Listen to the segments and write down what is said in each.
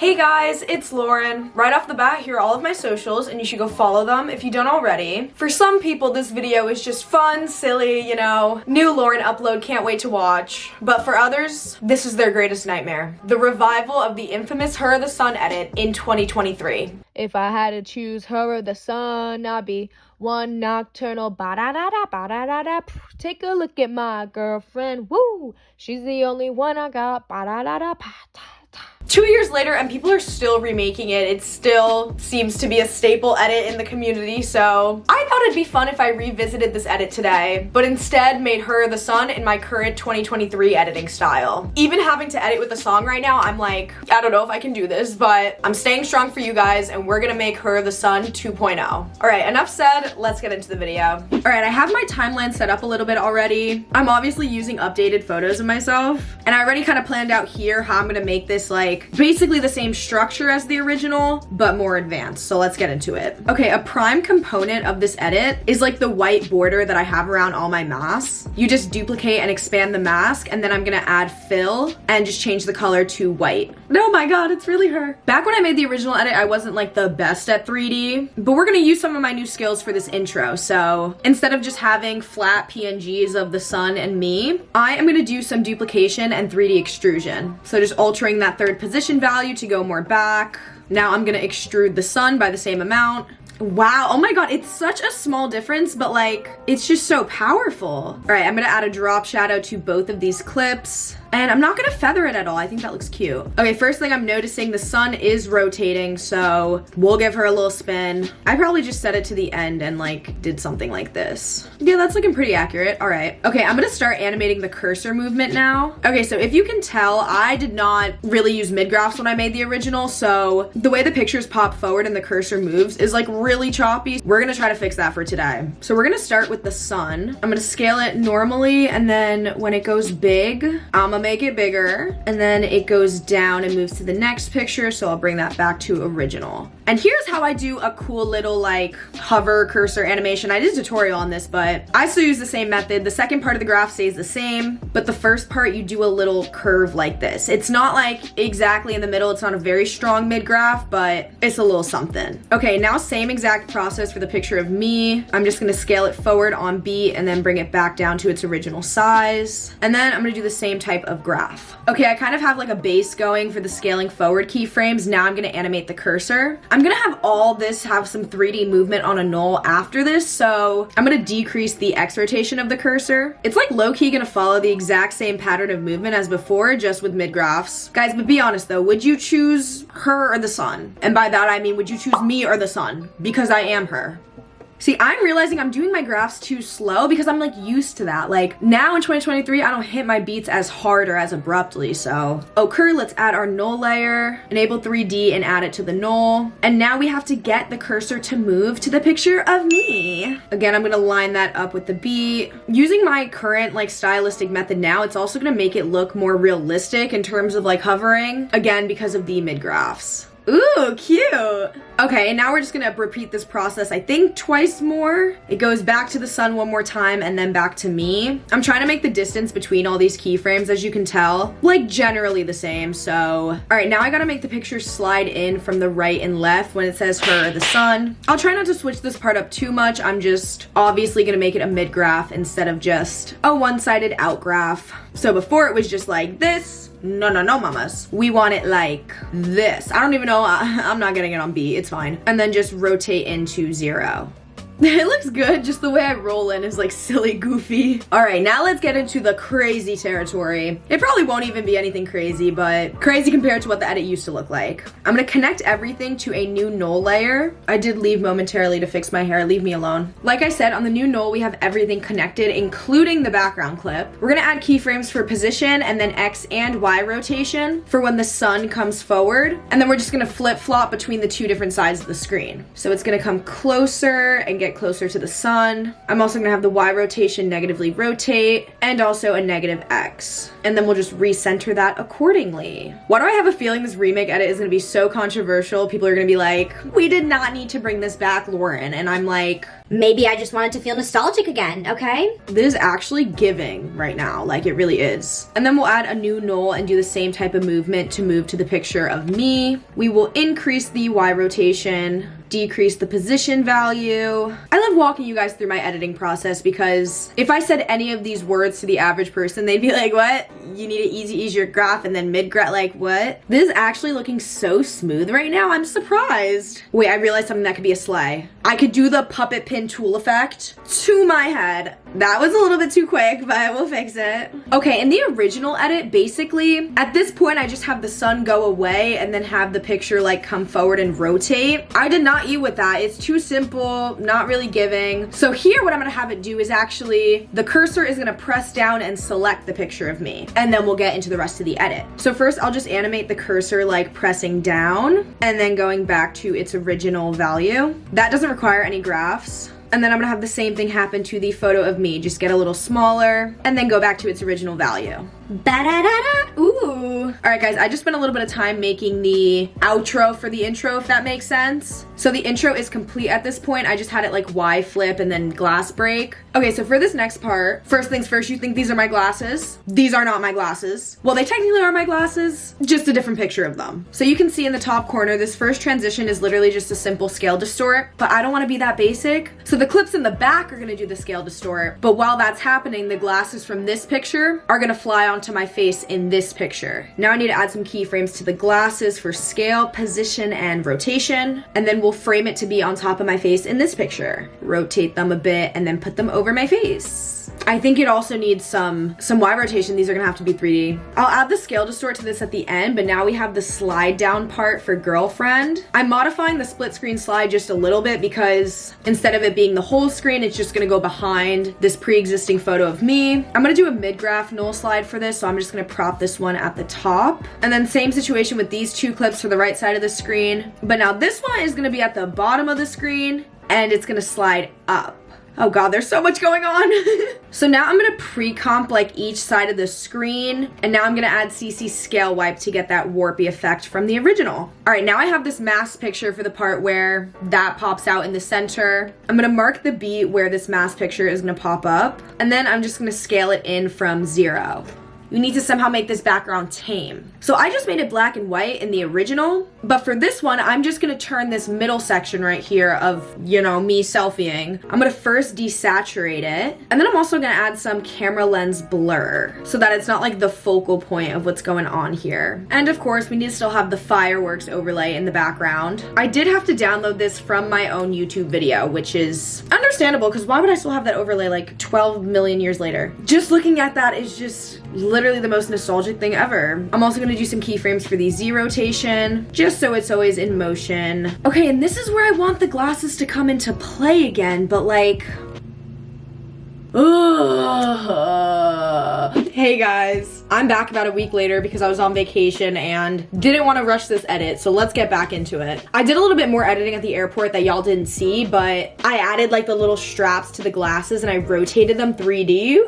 Hey guys, it's Lauren. Right off the bat, here are all of my socials and you should go follow them if you don't already. For some people, this video is just fun, silly, you know, new Lauren upload, can't wait to watch. But for others, this is their greatest nightmare. The revival of the infamous Her or the Sun edit in 2023. If I had to choose Her or the Sun, I'd be one nocturnal ba-da-da-da, ba-da-da-da. Take a look at my girlfriend, woo! She's the only one I got, ba-da-da-da, ba-da. 2 years later and people are still remaking it. It still seems to be a staple edit in the community, so I thought it'd be fun if I revisited this edit today, but instead made Her or the Sun in my current 2023 editing style. Even having to edit with the song right now, I'm like, I don't know if I can do this, but I'm staying strong for you guys and we're gonna make Her or the Sun 2.0. All right, enough said, let's get into the video. All right, I have my timeline set up a little bit already. I'm obviously using updated photos of myself, and I already kind of planned out here how I'm gonna make this like basically the same structure as the original, but more advanced. So let's get into it. Okay, a prime component of this edit is like the white border that I have around all my masks. You just duplicate and expand the mask, and then I'm gonna add fill and just change the color to white. Oh my god, it's really her. Back when I made the original edit, I wasn't like the best at 3D, but we're gonna use some of my new skills for this intro. So instead of just having flat PNGs of the sun and me, I am gonna do some duplication and 3D extrusion. So just altering that third position value to go more back. Now I'm gonna extrude the sun by the same amount. Wow, oh my god, it's such a small difference, but like, it's just so powerful. All right, I'm gonna add a drop shadow to both of these clips. And I'm not gonna feather it at all. I think that looks cute. Okay, first thing I'm noticing, the sun is rotating, so we'll give her a little spin. I probably just set it to the end and like did something like this. Yeah, that's looking pretty accurate. All right. Okay, I'm gonna start animating the cursor movement now. Okay, so if you can tell, I did not really use mid-graphs when I made the original, so the way the pictures pop forward and the cursor moves is like really choppy. We're gonna try to fix that for today. So we're gonna start with the sun. I'm gonna scale it normally, and then when it goes big, I'm gonna make it bigger, and then it goes down and moves to the next picture, so I'll bring that back to original. And here's how I do a cool little like hover cursor animation. I did a tutorial on this, but I still use the same method. The second part of the graph stays the same, but the first part you do a little curve like this. It's not like exactly in the middle, it's not a very strong mid-graph, but it's a little something. Okay, now same exact process for the picture of me. I'm just gonna scale it forward on B and then bring it back down to its original size. And then I'm gonna do the same type of graph. Okay, I kind of have like a base going for the scaling forward keyframes. Now I'm gonna animate the cursor. I'm gonna have all this have some 3D movement on a null after this, so I'm gonna decrease the X rotation of the cursor. It's like low-key gonna follow the exact same pattern of movement as before, just with mid-graphs. Guys, but be honest though, would you choose her or the sun? And by that I mean, would you choose me or the sun? Because I am her. See, I'm realizing I'm doing my graphs too slow because I'm like used to that. Like now in 2023, I don't hit my beats as hard or as abruptly, so. Okay, let's add our null layer, enable 3D and add it to the null. And now we have to get the cursor to move to the picture of me. Again, I'm gonna line that up with the beat. Using my current like stylistic method now, it's also gonna make it look more realistic in terms of like hovering, again, because of the mid-graphs. Ooh, cute. Okay, and now we're just gonna repeat this process, I think twice more. It goes back to the sun one more time and then back to me. I'm trying to make the distance between all these keyframes, as you can tell, like generally the same, so. All right, now I gotta make the picture slide in from the right and left when it says her or the sun. I'll try not to switch this part up too much. I'm just obviously gonna make it a mid-graph instead of just a one-sided out graph. So before it was just like this. No, mamas. We want it like this. I don't even know, I'm not getting it on B, it's fine. And then just rotate into 0. It looks good, just the way I roll in is like silly goofy. All right, now let's get into the crazy territory. It probably won't even be anything crazy, but crazy compared to what the edit used to look like. I'm gonna connect everything to a new null layer. I did leave momentarily to fix my hair, leave me alone. Like I said, on the new null, we have everything connected, including the background clip. We're gonna add keyframes for position and then X and Y rotation for when the sun comes forward. And then we're just gonna flip flop between the two different sides of the screen. So it's gonna come closer and get get closer to the sun. I'm also gonna have the Y rotation negatively rotate and also a negative X. And then we'll just recenter that accordingly. Why do I have a feeling this remake edit is gonna be so controversial? People are gonna be like, we did not need to bring this back, Lauren. And I'm like, maybe I just wanted to feel nostalgic again, okay? this is actually giving right now, like it really is. And then we'll add a new null and do the same type of movement to move to the picture of me. We will increase the Y rotation, decrease the position value. I love walking you guys through my editing process because if I said any of these words to the average person, they'd be like, what? You need to ease your graph and then mid-graph, like what? This is actually looking so smooth right now. I'm surprised. Wait, I realized something that could be a sleigh. I could do the puppet pin tool effect to my head. That was a little bit too quick, but we'll fix it. Okay, in the original edit, basically, at this point, I just have the sun go away and then have the picture like come forward and rotate. I did not eat with that. It's too simple, not really giving. So here, what I'm gonna have it do is actually, the cursor is gonna press down and select the picture of me. And then we'll get into the rest of the edit. So first, I'll just animate the cursor like pressing down and then going back to its original value. That doesn't require any graphs. And then I'm gonna have the same thing happen to the photo of me. Just get a little smaller and then go back to its original value. Ba-da-da-da. Ooh. All right, guys, I just spent a little bit of time making the outro for the intro, if that makes sense. So the intro is complete at this point. I just had it like Y flip and then glass break. Okay, so for this next part, first things first, you think these are my glasses. These are not my glasses. Well, they technically are my glasses, just a different picture of them. So you can see in the top corner, this first transition is literally just a simple scale distort, but I don't wanna be that basic. So the clips in the back are gonna do the scale distort, but while that's happening, the glasses from this picture are gonna fly onto my face in this picture. Now I need to add some keyframes to the glasses for scale, position, and rotation, and then we'll frame it to be on top of my face in this picture. Rotate them a bit and then put them over my face. I think it also needs some Y rotation. These are gonna have to be 3D. I'll add the scale distort to this at the end, but now we have the slide down part for girlfriend. I'm modifying the split screen slide just a little bit because instead of it being the whole screen, it's just gonna go behind this pre-existing photo of me. I'm gonna do a mid-graph null slide for this, so I'm just gonna prop this one at the top. And then same situation with these two clips for the right side of the screen. But now this one is gonna be at the bottom of the screen and it's gonna slide up. Oh God, there's so much going on. So now I'm gonna pre-comp like each side of the screen, and now I'm gonna add CC scale wipe to get that warpy effect from the original. All right, now I have this mask picture for the part where that pops out in the center. I'm gonna mark the beat where this mask picture is gonna pop up, and then I'm just gonna scale it in from 0. You need to somehow make this background tame. So I just made it black and white in the original, but for this one, I'm just gonna turn this middle section right here of, you know, me selfieing. I'm gonna first desaturate it, and then I'm also gonna add some camera lens blur so that it's not like the focal point of what's going on here. And of course, we need to still have the fireworks overlay in the background. I did have to download this from my own YouTube video, which is understandable because why would I still have that overlay like 12 million years later? Just looking at that is just literally the most nostalgic thing ever. I'm also gonna do some keyframes for the Z rotation, just so it's always in motion. Okay, and this is where I want the glasses to come into play again, but like, hey guys, I'm back about a week later because I was on vacation and didn't want to rush this edit, so let's get back into it. I did a little bit more editing at the airport that y'all didn't see, but I added like the little straps to the glasses and I rotated them 3D.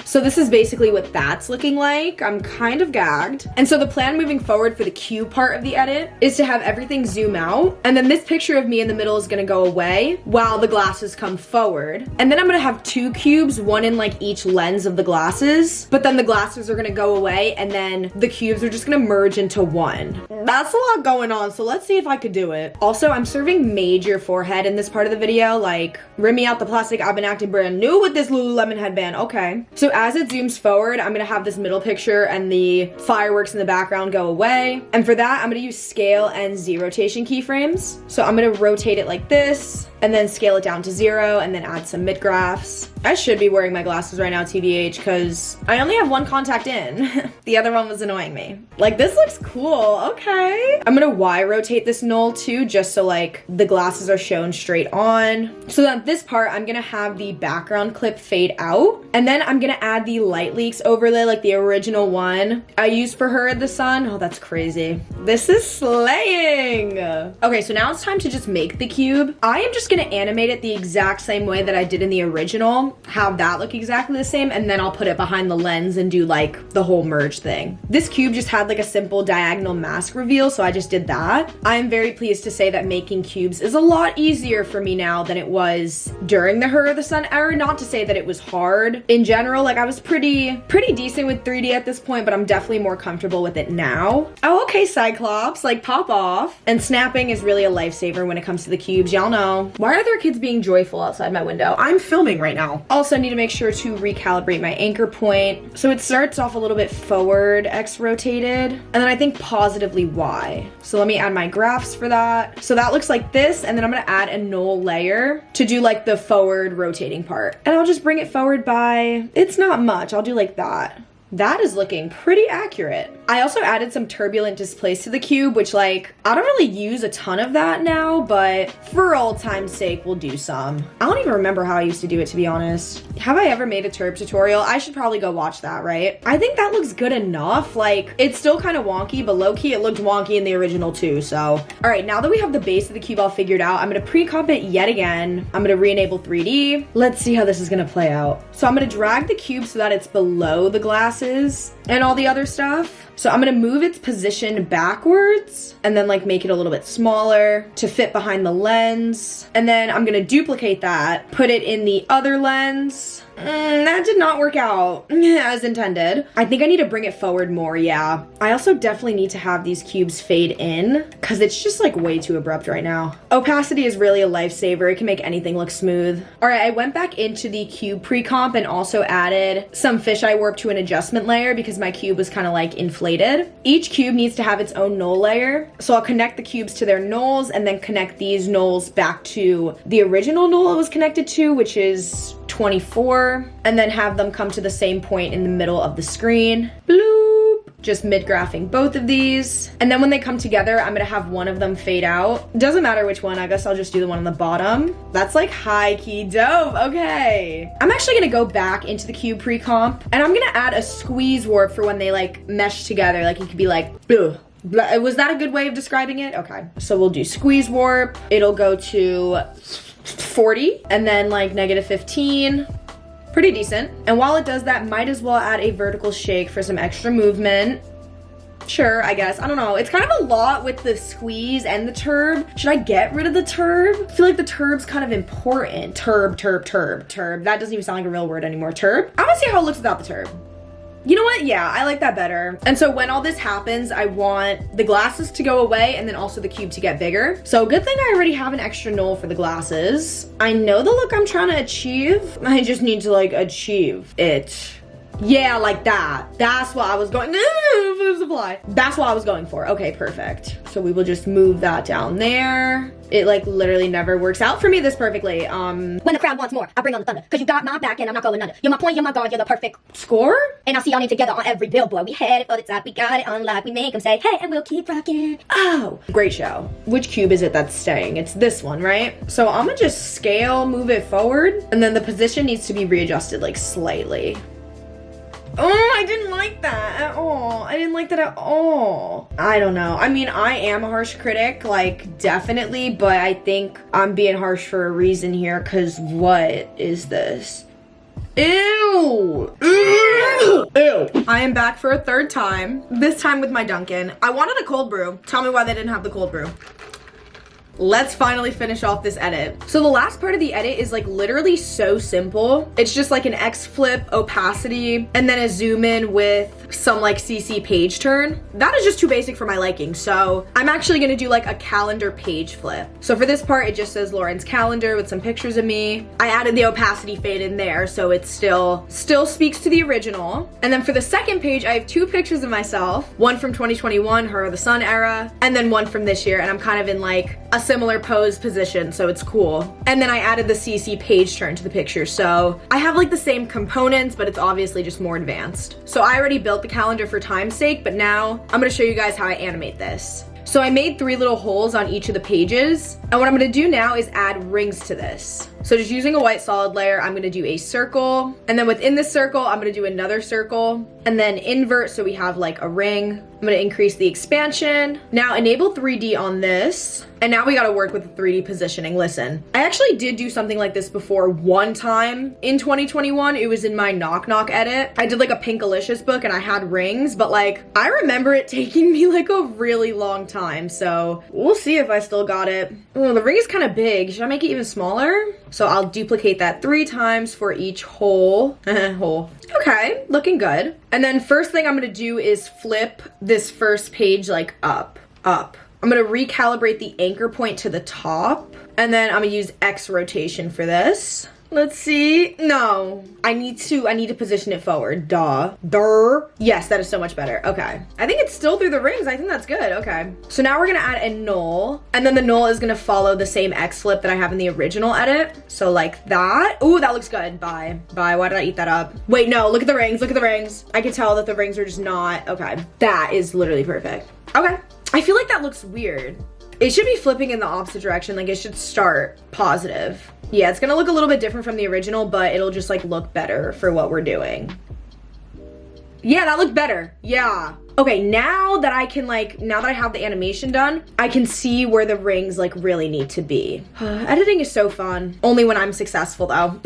So this is basically what that's looking like. I'm kind of gagged. And so the plan moving forward for the cube part of the edit is to have everything zoom out. And then this picture of me in the middle is gonna go away while the glasses come forward. And then I'm gonna have 2 cubes, one in like each lens of the glasses. But then the glasses are gonna go away and then the cubes are just gonna merge into one. That's a lot going on, so let's see if I could do it. Also, I'm serving major forehead in this part of the video. Like, rim me out the plastic, I've been acting brand new with this Lululemon headband, okay. So as it zooms forward, I'm gonna have this middle picture and the fireworks in the background go away. And for that, I'm gonna use scale and Z rotation keyframes. So I'm gonna rotate it like this, and then scale it down to 0, and then add some mid-graphs. I should be wearing my glasses right now, TBH, because I only have one contact in. The other one was annoying me. Like, this looks cool, okay. I'm gonna Y rotate this null too, just so like the glasses are shown straight on. So that this part, I'm gonna have the background clip fade out, and then I'm gonna add the light leaks overlay, like the original one I used for her at the sun. Oh, that's crazy. This is slaying. Okay, so now it's time to just make the cube. I am just gonna animate it the exact same way that I did in the original, have that look exactly the same, and then I'll put it behind the lens and do like the whole merge thing. This cube just had like a simple diagonal mask reveal, so I just did that. I'm very pleased to say that making cubes is a lot easier for me now than it was during the Her or the Sun era. Not to say that it was hard in general, like I was pretty decent with 3D at this point, but I'm definitely more comfortable with it now. Oh, okay, Cyclops, like pop off. And snapping is really a lifesaver when it comes to the cubes, y'all know. Why are there kids being joyful outside my window? I'm filming right now. Also need to make sure to recalibrate my anchor point. So it starts off a little bit forward, X rotated, and then I think positively Y. So let me add my graphs for that. So that looks like this, and then I'm gonna add a null layer to do like the forward rotating part. And I'll just bring it forward by, it's not much, I'll do like that. That is looking pretty accurate. I also added some turbulent displace to the cube, which like, I don't really use a ton of that now, but for old time's sake, we'll do some. I don't even remember how I used to do it, to be honest. Have I ever made a turb tutorial? I should probably go watch that, right? I think that looks good enough. Like, it's still kind of wonky, but low-key it looked wonky in the original too, so. All right, now that we have the base of the cube all figured out, I'm gonna pre-comp it yet again. I'm gonna re-enable 3D. Let's see how this is gonna play out. So I'm gonna drag the cube so that it's below the glasses and all the other stuff. So I'm gonna move its position backwards and then like make it a little bit smaller to fit behind the lens. And then I'm gonna duplicate that, put it in the other lens. That did not work out as intended. I think I need to bring it forward more, yeah. I also definitely need to have these cubes fade in because it's just like way too abrupt right now. Opacity is really a lifesaver. It can make anything look smooth. All right, I went back into the cube pre-comp and also added some fisheye warp to an adjustment layer because my cube was kind of like inflated. Each cube needs to have its own null layer. So I'll connect the cubes to their nulls and then connect these nulls back to the original null it was connected to, which is 24, and then have them come to the same point in the middle of the screen. Bloop. Just mid-graphing both of these. And then when they come together, I'm gonna have one of them fade out. Doesn't matter which one, I guess I'll just do the one on the bottom. That's like high-key dope, okay. I'm actually gonna go back into the cube pre-comp, and I'm gonna add a squeeze warp for when they like mesh together. Like it could be like, ugh. Was that a good way of describing it? Okay, so we'll do squeeze warp. It'll go to 40 and then like -15. Pretty decent. And while it does that, might as well add a vertical shake for some extra movement. Sure, I guess. I don't know. It's kind of a lot with the squeeze and the turb. Should I get rid of the turb? I feel like the turb's kind of important. Turb. That doesn't even sound like a real word anymore. Turb? I want to see how it looks without the turb. You know what? Yeah, I like that better. And so when all this happens, I want the glasses to go away and then also the cube to get bigger. So good thing I already have an extra null for the glasses. I know the look I'm trying to achieve. I just need to like achieve it. Yeah, like that. That's what I was going, that's what I was going for. Okay, perfect. So we will just move that down there. It like literally never works out for me this perfectly. When the crowd wants more, I bring on the thunder. Cause you got my back and I'm not going under. You're my point, you're my guard, you're the perfect score. And I'll see y'all name together on every billboard. We headed for the top, we got it on live. We make them say, hey, and we'll keep rocking. Oh, great show. Which cube is it that's staying? It's this one, right? So I'm gonna just scale, move it forward, and then the position needs to be readjusted like slightly. Oh, I didn't like that at all. I didn't like that at all. I don't know. I mean, I am a harsh critic, like definitely, but I think I'm being harsh for a reason here, because what is this? Ew! Ew! Ew! I am back for a third time, this time with my Dunkin'. I wanted a cold brew. Tell me why they didn't have the cold brew. Let's finally finish off this edit. So the last part of the edit is like literally so simple. It's just like an X flip, opacity, and then a zoom in with some like CC page turn. That is just too basic for my liking. So I'm actually gonna do like a calendar page flip. So for this part, it just says Lauren's calendar with some pictures of me. I added the opacity fade in there, so it still speaks to the original. And then for the second page, I have two pictures of myself. One from 2021, Her or the Sun era, and then one from this year. And I'm kind of in like a similar pose position, so it's cool. And then I added the CC page turn to the picture, so I have like the same components, but it's obviously just more advanced. So I already built the calendar for time's sake, but now I'm gonna show you guys how I animate this. So I made 3 little holes on each of the pages, and what I'm gonna do now is add rings to this. So just using a white solid layer, I'm gonna do a circle. And then within this circle, I'm gonna do another circle. And then invert so we have like a ring. I'm gonna increase the expansion. Now enable 3D on this. And now we gotta work with the 3D positioning. Listen, I actually did do something like this before one time in 2021. It was in my Knock Knock edit. I did like a Pinkalicious book and I had rings, but like, I remember it taking me like a really long time. So we'll see if I still got it. Oh, the ring is kind of big. Should I make it even smaller? So I'll duplicate that 3 times for each hole. Hole. Okay, looking good. And then first thing I'm gonna do is flip this first page like up. I'm gonna recalibrate the anchor point to the top, and then I'm gonna use X rotation for this. Let's see. No, I need to position it forward. Duh. Yes, that is so much better. Okay. I think it's still through the rings. I think that's good. Okay. So now we're gonna add a null, and then the null is gonna follow the same X flip that I have in the original edit. So like that. Ooh, that looks good. Bye. Why did I eat that up? Wait, no, look at the rings. Look at the rings. I can tell that the rings are just not. Okay. That is literally perfect. Okay. I feel like that looks weird. It should be flipping in the opposite direction. Like it should start positive. Yeah, it's gonna look a little bit different from the original, but it'll just like look better for what we're doing. Yeah, that looked better. Yeah. Okay, now that I can now that I have the animation done, I can see where the rings like really need to be. Editing is so fun. Only when I'm successful though.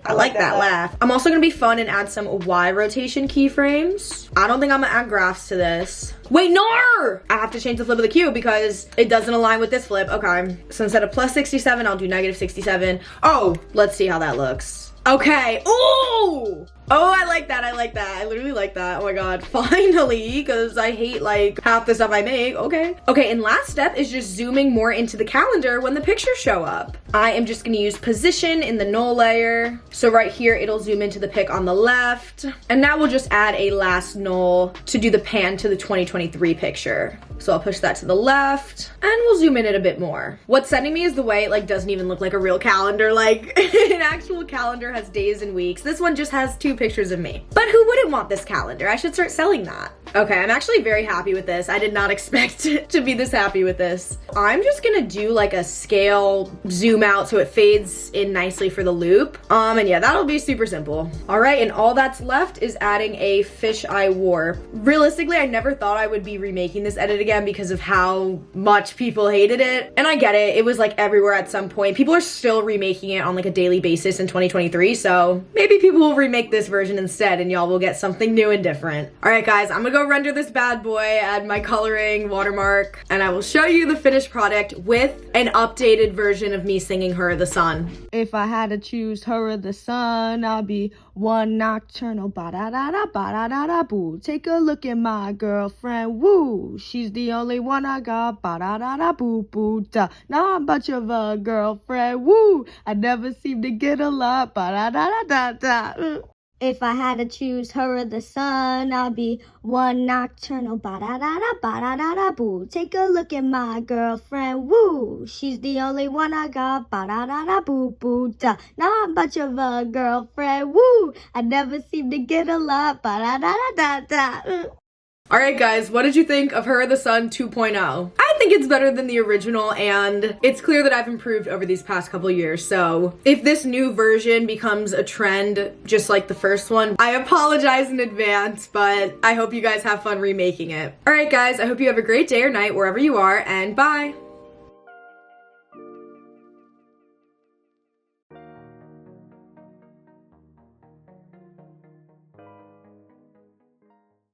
I like that laugh. I'm also gonna be fun and add some Y rotation keyframes. I don't think I'm gonna add graphs to this. Wait, no! I have to change the flip of the cube because it doesn't align with this flip. Okay, so instead of plus 67, I'll do negative 67. Oh, let's see how that looks. Okay, ooh! Oh, I like that, I like that. I literally like that. Oh my God, finally, because I hate like half the stuff I make. Okay. Okay, and last step is just zooming more into the calendar when the pictures show up. I am just gonna use position in the null layer. So right here, it'll zoom into the pic on the left. And now we'll just add a last null to do the pan to the 2023 picture. So I'll push that to the left and we'll zoom in it a bit more. What's sending me is the way it like doesn't even look like a real calendar. Like an actual calendar has days and weeks. This one just has 2 pictures of me. But who wouldn't want this calendar? I should start selling that. Okay, I'm actually very happy with this. I did not expect to be this happy with this. I'm just gonna do like a scale zoom out so it fades in nicely for the loop. And yeah, that'll be super simple. All right, and all that's left is adding a fisheye warp. Realistically, I never thought I would be remaking this edit again because of how much people hated it. And I get it, it was like everywhere at some point. People are still remaking it on like a daily basis in 2023, so maybe people will remake this version instead and y'all will get something new and different. All right, guys, I'm gonna go render this bad boy, add my coloring, watermark, and I will show you the finished product with an updated version of me singing Her the Sun. If I had to choose her or the sun, I'll be one nocturnal ba-da-da-da-ba-da-da-da-boo. Take a look at my girlfriend, woo. She's the only one I got, ba-da-da-da-boo-boo-da. Not much of a girlfriend, woo. I never seem to get a lot, ba-da-da-da-da-da. If I had to choose her or the sun, I'll be one nocturnal ba-da-da-da-ba-da-da-da-boo. Take a look at my girlfriend, woo. She's the only one I got, ba-da-da-da-boo-boo-da. Not much of a girlfriend, woo. I never seem to get a lot, ba-da-da-da-da-da. All right, guys, what did you think of Her the Sun 2.0? I think it's better than the original, and it's clear that I've improved over these past couple years. So if this new version becomes a trend, just like the first one, I apologize in advance, but I hope you guys have fun remaking it. All right, guys, I hope you have a great day or night wherever you are, and bye.